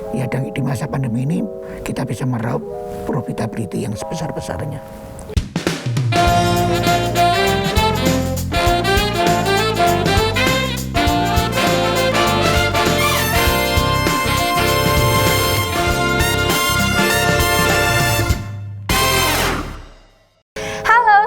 ya di masa pandemi ini kita bisa meraup profitability yang sebesar-besarnya.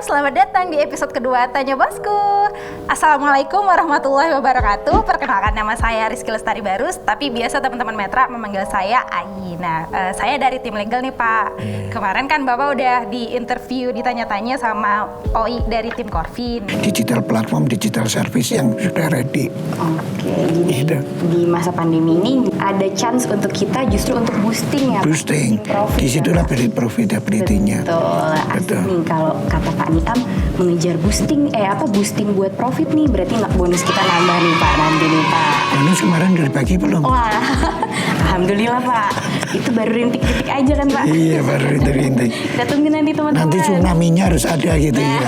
Selamat datang di episode kedua Tanya Bosku. Assalamualaikum warahmatullahi wabarakatuh. Perkenalkan, nama saya Rizky Lestari Barus, tapi biasa teman-teman Metra memanggil saya Ayi. Nah, saya dari tim legal nih Pak. Kemarin kan Bapak udah di interview, ditanya-tanya sama OI dari tim Corvin. Digital platform, digital service yang sudah ready. Oke, jadi di masa pandemi ini ada chance untuk kita justru untuk boosting ya Pak? Boosting, disitulah profitability-nya. Betul, asik nih kalau kata Pak Niam mengejar boosting buat profit nih, berarti bonus kita nambah nih Pak nanti nih Pak. Bonus kemarin udah dibagi belum? Wah, alhamdulillah Pak. Itu baru rintik-rintik aja kan Pak? Iya, baru rintik-rintik. Kita tunggu nanti teman-teman. Nanti tsunami-nya harus ada gitu ya.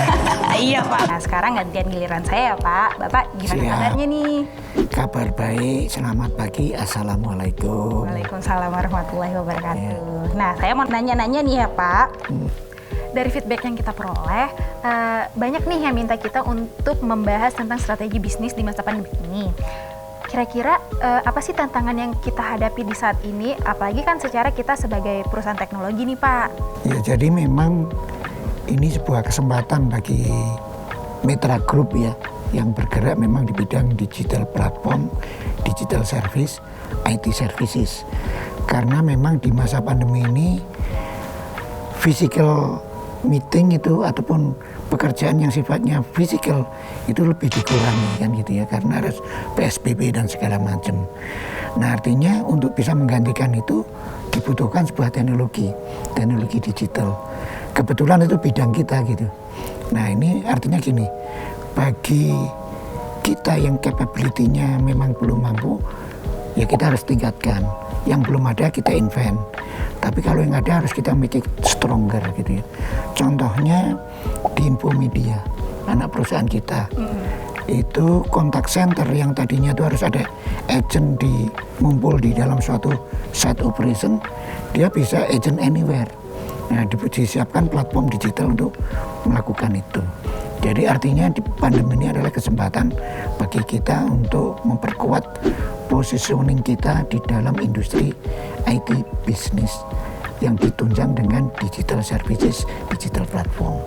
Iya Pak. Nah, sekarang gantian giliran saya ya Pak. Bapak gimana kabarnya nih? Kabar baik, selamat pagi, assalamualaikum. Waalaikumsalam warahmatullahi wabarakatuh. Nah, saya mau nanya-nanya nih ya Pak. Dari feedback yang kita peroleh, banyak nih yang minta kita untuk membahas tentang strategi bisnis di masa pandemi ini. Kira-kira apa sih tantangan yang kita hadapi di saat ini, apalagi kan secara kita sebagai perusahaan teknologi nih Pak? Ya, jadi memang ini sebuah kesempatan bagi Metra Group ya, yang bergerak memang di bidang digital platform, digital service, IT services. Karena memang di masa pandemi ini physical meeting itu ataupun pekerjaan yang sifatnya fisikal itu lebih dikurangi kan gitu ya, karena harus PSBB dan segala macam. Nah, artinya untuk bisa menggantikan itu dibutuhkan sebuah teknologi digital. Kebetulan itu bidang kita gitu. Nah, ini artinya gini, bagi kita yang capability-nya memang belum mampu, ya kita harus tingkatkan. Yang belum ada kita invent. Tapi kalau yang ada harus kita make it stronger gitu ya. Contohnya di Infomedia, anak perusahaan kita. Itu contact center yang tadinya itu harus ada agent ngumpul di dalam suatu site operation, dia bisa agent anywhere. Nah, disiapkan platform digital untuk melakukan itu. Jadi artinya di pandemi ini adalah kesempatan bagi kita untuk memperkuat positioning kita di dalam industri IT business yang ditunjang dengan digital services, digital platform.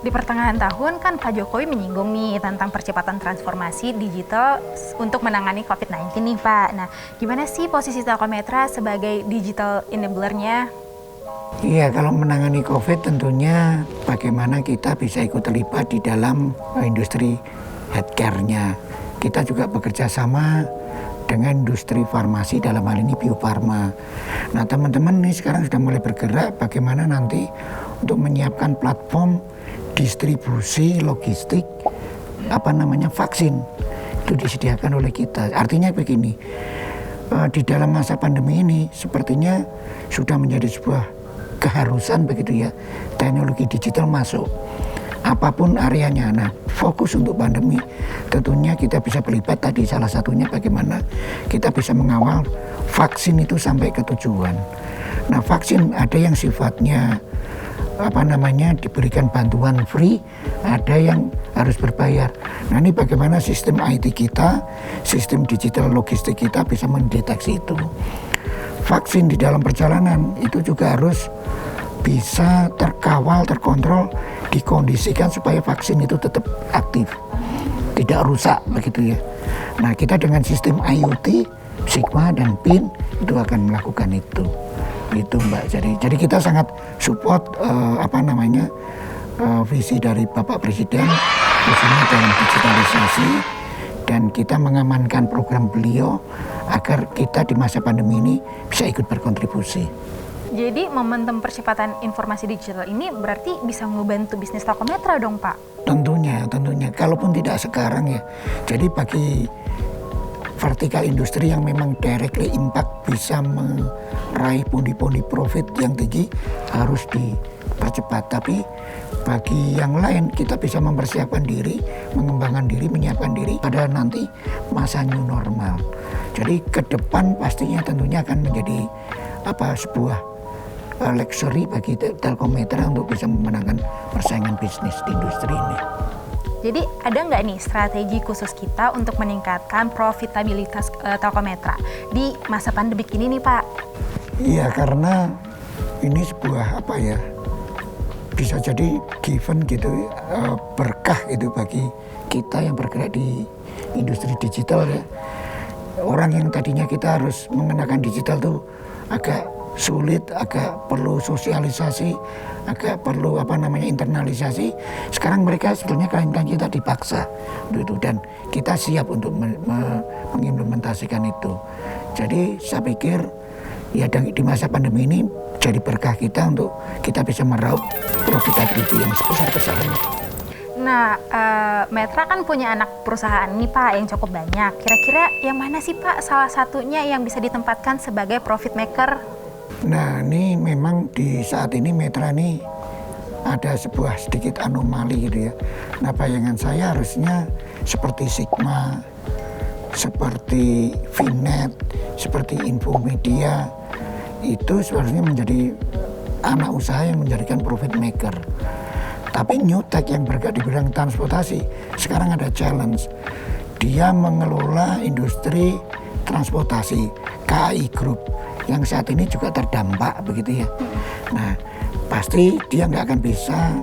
Di pertengahan tahun kan Pak Jokowi menyinggung nih tentang percepatan transformasi digital untuk menangani COVID-19 nih Pak. Nah, gimana sih posisi Telkommetra sebagai digital enabler-nya? Iya, kalau menangani COVID tentunya bagaimana kita bisa ikut terlibat di dalam industri healthcare-nya. Kita juga bekerja sama dengan industri farmasi, dalam hal ini Bio Farma. Nah, teman-teman ini sekarang sudah mulai bergerak bagaimana nanti untuk menyiapkan platform distribusi logistik vaksin itu disediakan oleh kita. Artinya begini, di dalam masa pandemi ini sepertinya sudah menjadi sebuah keharusan begitu ya, teknologi digital masuk apapun areanya. Nah, fokus untuk pandemi tentunya kita bisa terlibat tadi, salah satunya bagaimana kita bisa mengawal vaksin itu sampai ke tujuan. Nah, vaksin ada yang sifatnya diberikan bantuan free, ada yang harus berbayar. Nah, ini bagaimana sistem IT kita, sistem digital logistik kita bisa mendeteksi itu. Vaksin di dalam perjalanan itu juga harus bisa terkawal, terkontrol, dikondisikan supaya vaksin itu tetap aktif, tidak rusak begitu ya. Nah, kita dengan sistem IoT, Sigma dan PIN itu akan melakukan itu Mbak. Jadi kita sangat support visi dari Bapak Presiden khususnya dalam digitalisasi, dan kita mengamankan program beliau agar kita di masa pandemi ini bisa ikut berkontribusi. Jadi momentum percepatan informasi digital ini berarti bisa membantu bisnis Telkommetra dong Pak? Tentunya. Kalaupun tidak sekarang ya. Jadi bagi vertikal industri yang memang directly impact bisa meraih pundi-pundi profit yang tinggi harus percepat, tapi bagi yang lain kita bisa mempersiapkan diri, mengembangkan diri, menyiapkan diri pada nanti masa new normal. Jadi ke depan pastinya tentunya akan menjadi sebuah luxury bagi Telkomsel untuk bisa memenangkan persaingan bisnis di industri ini. Jadi ada nggak nih strategi khusus kita untuk meningkatkan profitabilitas Telkomsel di masa pandemik ini nih Pak? Iya, karena ini sebuah bisa jadi given gitu, berkah itu bagi kita yang bergerak di industri digital ya. Orang yang tadinya kita harus mengenakan digital tuh agak sulit, agak perlu sosialisasi, agak perlu internalisasi. Sekarang mereka sebetulnya klien-klien kita dipaksa itu, dan kita siap untuk mengimplementasikan itu. Jadi saya pikir ya di masa pandemi ini jadi berkah kita untuk kita bisa meraup profitability yang sebesar-besarnya. Nah, Metra kan punya anak perusahaan nih Pak yang cukup banyak. Kira-kira yang mana sih Pak salah satunya yang bisa ditempatkan sebagai profit maker? Nah, ini memang di saat ini Metra ini ada sebuah sedikit anomali gitu ya. Nah, bayangan saya harusnya seperti Sigma, seperti Vinet, seperti Infomedia, itu seharusnya menjadi anak usaha yang menjadikan profit maker. Tapi Newtek yang bergerak di bidang transportasi sekarang ada challenge. Dia mengelola industri transportasi KAI Group yang saat ini juga terdampak begitu ya. Nah, pasti dia nggak akan bisa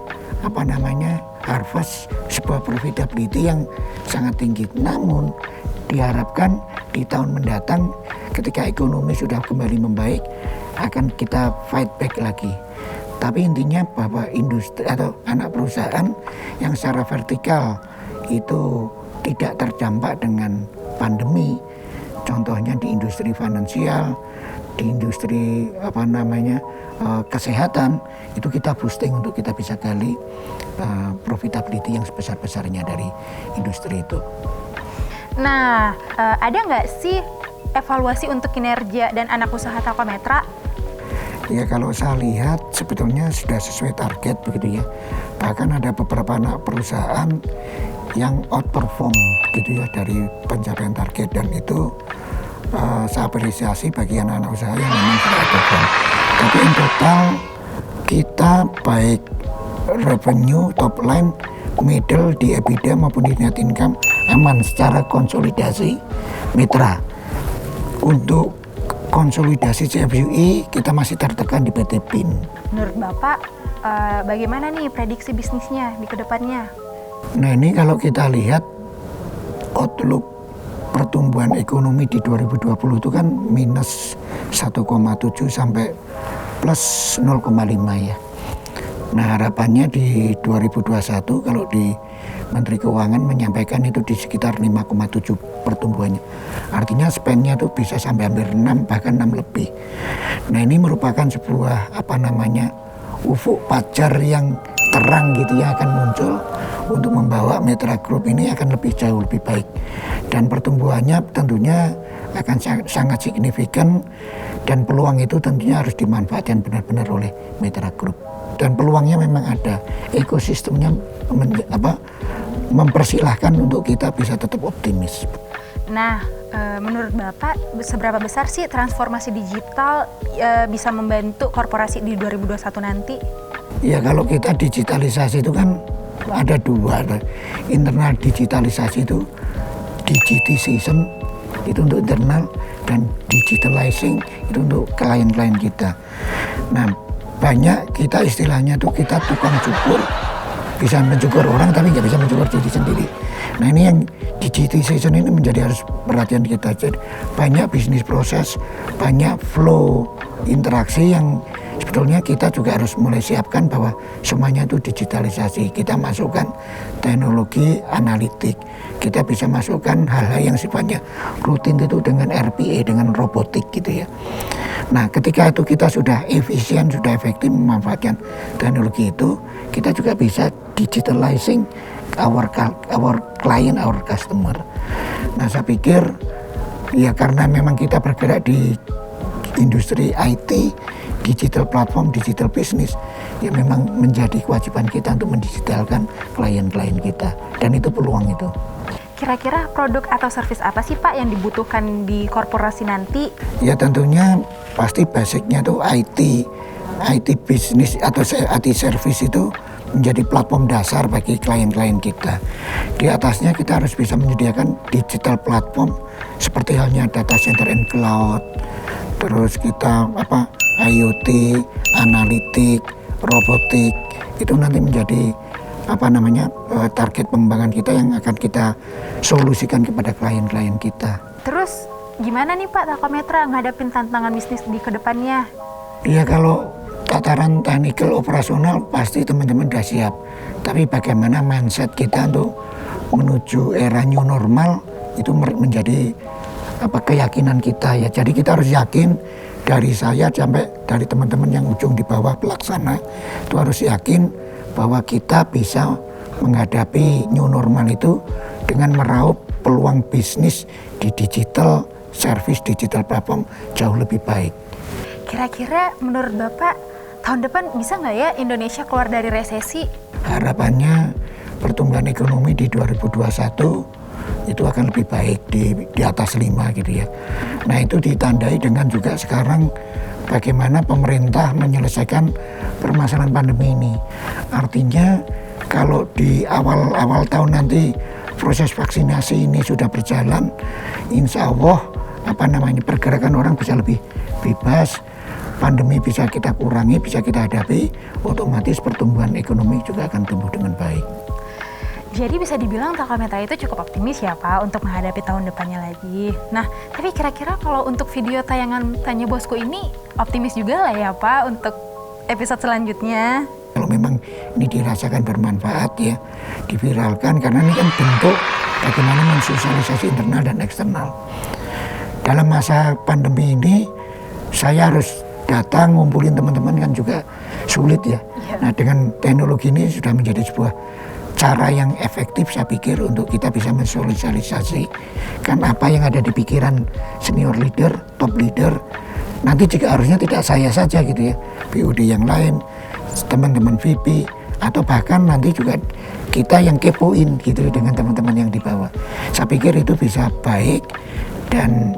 harvest sebuah profitability yang sangat tinggi. Namun diharapkan di tahun mendatang ketika ekonomi sudah kembali membaik akan kita fight back lagi. Tapi intinya bahwa industri atau anak perusahaan yang secara vertikal itu tidak terdampak dengan pandemi. Contohnya di industri finansial, di industri kesehatan, itu kita boosting untuk kita bisa gali profitability yang sebesar-besarnya dari industri itu. Nah, ada nggak sih evaluasi untuk kinerja dan anak usaha Telkomsel? Ya, kalau saya lihat sebetulnya sudah sesuai target begitu ya. Bahkan ada beberapa anak perusahaan yang outperform gitu ya dari pencapaian target, dan itu saya apresiasi bagi anak-anak usaha yang memang sudah outperform. Tapi in total kita baik revenue, top line, middle di EBITDA maupun di net income aman secara konsolidasi mitra. Untuk konsolidasi CFUI kita masih tertekan di PT PIN. Menurut Bapak, bagaimana nih prediksi bisnisnya di kedepannya? Nah, ini kalau kita lihat outlook pertumbuhan ekonomi di 2020 itu kan minus 1,7 sampai plus 0,5 ya. Nah, harapannya di 2021 kalau di Menteri Keuangan menyampaikan itu di sekitar 5,7 pertumbuhannya. Artinya spendnya itu bisa sampai hampir 6, bahkan 6 lebih. Nah, ini merupakan sebuah ufuk fajar yang terang gitu ya akan muncul untuk membawa Metra Group ini akan lebih jauh lebih baik. Dan pertumbuhannya tentunya akan sangat signifikan, dan peluang itu tentunya harus dimanfaatkan benar-benar oleh Metra Group. Dan peluangnya memang ada, ekosistemnya mempersilahkan untuk kita bisa tetap optimis. Nah, menurut Bapak seberapa besar sih transformasi digital bisa membantu korporasi di 2021 nanti? Ya, kalau kita digitalisasi itu kan ada dua, internal digitalisasi itu digitization itu untuk internal, dan digitalizing itu untuk klien-klien kita. Nah, banyak kita istilahnya tuh kita tukang cukur, bisa mencukur orang tapi nggak bisa mencukur diri sendiri. Nah, ini yang digitization ini menjadi harus perhatian kita. Jadi banyak bisnis proses, banyak flow interaksi yang sebetulnya kita juga harus mulai siapkan bahwa semuanya itu digitalisasi. Kita masukkan teknologi analitik, kita bisa masukkan hal-hal yang sifatnya rutin itu dengan RPA, dengan robotik gitu ya. Nah, ketika itu kita sudah efisien, sudah efektif memanfaatkan teknologi itu, kita juga bisa digitalizing our client, our customer. Nah, saya pikir ya karena memang kita bergerak di industri IT, digital platform, digital bisnis, ya memang menjadi kewajiban kita untuk mendigitalkan klien-klien kita, dan itu peluang itu. Kira-kira produk atau service apa sih Pak yang dibutuhkan di korporasi nanti? Ya tentunya pasti basicnya tuh IT bisnis atau IT service itu menjadi platform dasar bagi klien-klien kita. Di atasnya kita harus bisa menyediakan digital platform seperti halnya data center and cloud, terus kita IoT, analitik, robotik, itu nanti menjadi target pengembangan kita yang akan kita solusikan kepada klien-klien kita. Terus gimana nih Pak Telkomnetra ngadapin tantangan bisnis di kedepannya? Ya kalau tataran technical operasional pasti teman-teman sudah siap. Tapi bagaimana mindset kita untuk menuju era new normal itu menjadi keyakinan kita ya. Jadi kita harus yakin, dari saya sampai dari teman-teman yang ujung di bawah pelaksana itu harus yakin bahwa kita bisa menghadapi new normal itu dengan meraup peluang bisnis di digital service, digital platform jauh lebih baik. Kira-kira menurut Bapak tahun depan bisa nggak ya Indonesia keluar dari resesi? Harapannya pertumbuhan ekonomi di 2021 itu akan lebih baik di atas 5 gitu ya. Nah itu ditandai dengan juga sekarang bagaimana pemerintah menyelesaikan permasalahan pandemi ini. Artinya kalau di awal tahun nanti proses vaksinasi ini sudah berjalan, insya Allah pergerakan orang bisa lebih bebas, pandemi bisa kita kurangi, bisa kita hadapi, otomatis pertumbuhan ekonomi juga akan tumbuh dengan baik. Jadi bisa dibilang Telkomnetra itu cukup optimis ya Pak untuk menghadapi tahun depannya lagi. Nah, tapi kira-kira kalau untuk video tayangan Tanya Bosku ini optimis juga lah ya Pak untuk episode selanjutnya. Kalau memang ini dirasakan bermanfaat ya, diviralkan, karena ini kan bentuk bagaimana mensosialisasi internal dan eksternal. Dalam masa pandemi ini saya harus datang ngumpulin teman-teman kan juga sulit ya. Nah dengan teknologi ini sudah menjadi sebuah cara yang efektif saya pikir untuk kita bisa mensosialisasikan apa yang ada di pikiran senior leader, top leader. Nanti juga harusnya tidak saya saja gitu ya, BOD yang lain, teman-teman VP, atau bahkan nanti juga kita yang kepoin gitu dengan teman-teman yang di bawah. Saya pikir itu bisa baik dan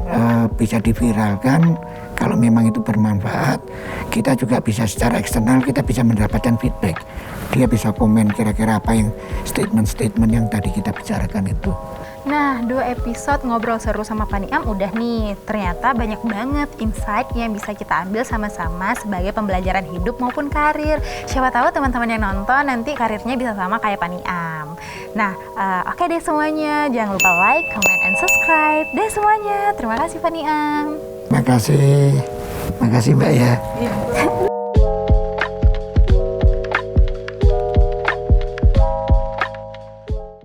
bisa diviralkan. Kalau memang itu bermanfaat, kita juga bisa secara eksternal kita bisa mendapatkan feedback. Dia bisa komen kira-kira apa yang statement-statement yang tadi kita bicarakan itu. Nah, 2 episode ngobrol seru sama Pak Niam udah nih. Ternyata banyak banget insight yang bisa kita ambil sama-sama sebagai pembelajaran hidup maupun karir. Siapa tahu teman-teman yang nonton nanti karirnya bisa sama kayak Pak Niam. Nah, oke deh semuanya. Jangan lupa like, comment, and subscribe deh semuanya. Terima kasih Pak Niam. Makasih Mbak ya.